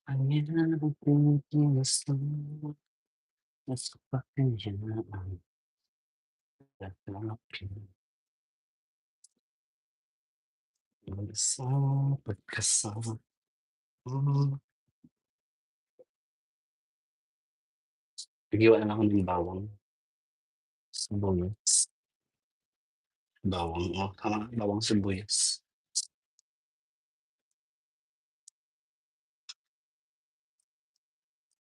Ang inabang ginusto mas kapayapaan tatanggapin sa pagkasama mo. Nag-iwan na ako ng bawang, sibuyas, bawang, oh, tama, bawang sibuyas.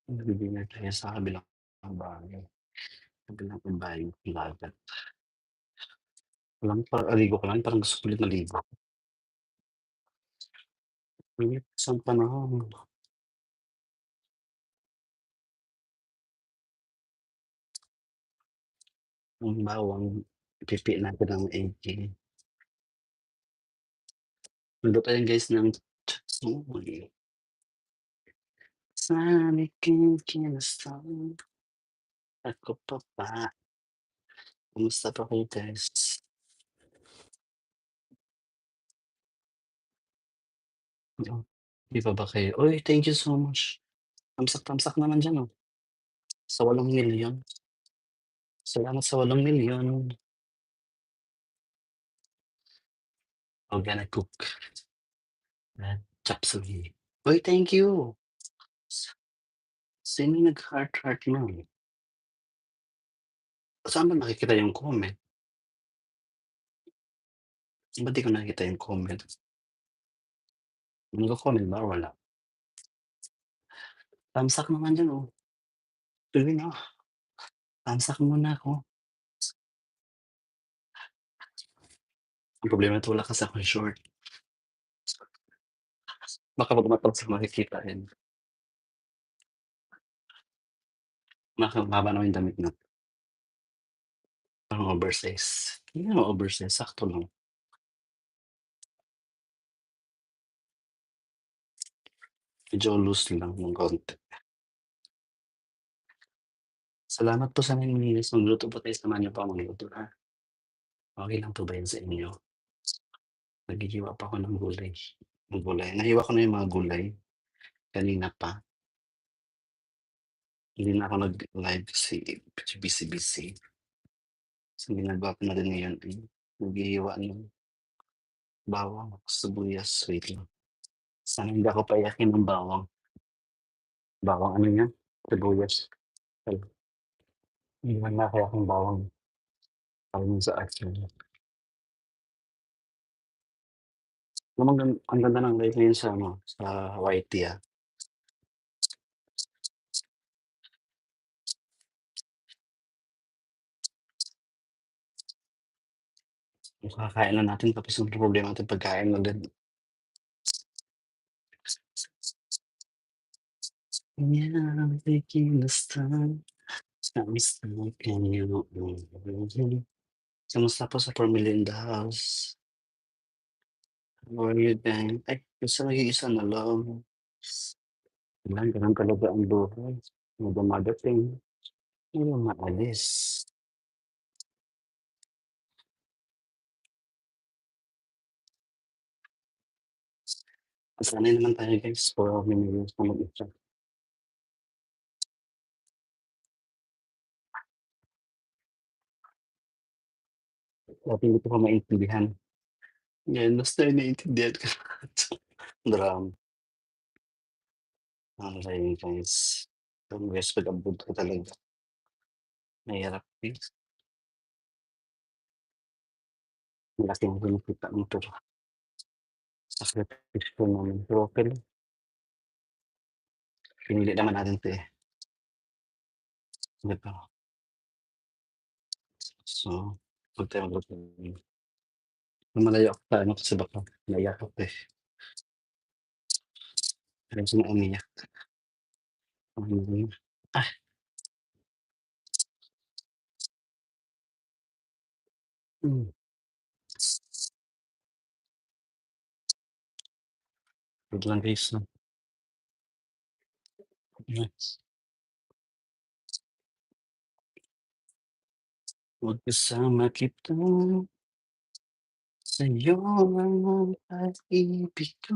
Nagbibigay na tayo sa kabilang bahay, kabilang bayog dagat. Alam mo kakaligo ko lang parang gusto ko ulit maligo. Init ng panahon, ang bawang pipiin natin ng maigi. Magluto tayo guys ng chopsuey. Sana'y kikilusta ako pa ba? Kumusta pa kayo guys? 'Di pa ba kayo uy, thank you so much. Tamsak-tamsak naman diyan, oh, sa 8,000,000. Salamat sa 8,000,000. I'm gonna cook that chop suey. Uy, thank you. S Sino yung nag-heart-heart nun? Saan ba nakikita yung comment? Ba't di ko nakikita yung comment? Nagko-comment ba or wala? Tamsak naman diyan, oh. Sige na, tamsak muna ako. Ang problema nito wala kasi akong short. Baka 'pag matamsak makikita yan. Mahaba naman yung damit na parang oversize. Hindi naman oversize, sakto lang. Medyo loose lang ng konti. Salamat po sa naglilinis, magluto po tayo, samahan niyo po ako magluto, ha. Okey lang po ba yun sa inyo? Naghihiwa pa ako ng gulay. Nahiwa ko na yung mga gulay kanina pa. Hindi na ako nag-live kasi medyo busy-busy. So, ginagawa ko na rin ngayon, naghihiwa ng bawang, sibuyas, wait lang. Sana hindi ako paiyakin ng bawang. Bawang ano yan, sibuyas. Ay, hindi man kaya akong bawang para sa akin. Alam mo ang ganda ng live ngayon sa ano, sa YT, yung kakakain lang natin tapos ang problema natin pagkain agad. Inaamin kilusta kamusta kayo? Kamusta po sa pamilya in the house? How are you din? Ay, basta nag-iisa na lang. Wala, ganun talaga ang buhay. May dumadating, may umaalis. Masanay naman tayo guys, 4 minutes na mag-isa. Dati hindi ko pa maintindihan. Ngayon mas na naiintindihan ko na. Drama. Okey guys. Guys, pag-abroad ka talaga mahirap guys. Malaking kinikita mo pero sakripisyo naman. Pero okey lang, pinili naman natin 'to, 'di ba? So, 'wag tayong mag-ano, lumalayo ako sa ano kasi baka maiyak ako, ayoko na umiyak. Ah, hmm, wait lang guys 'no. Yes. Magkasama kita sa'yo ang pag-ibig ko.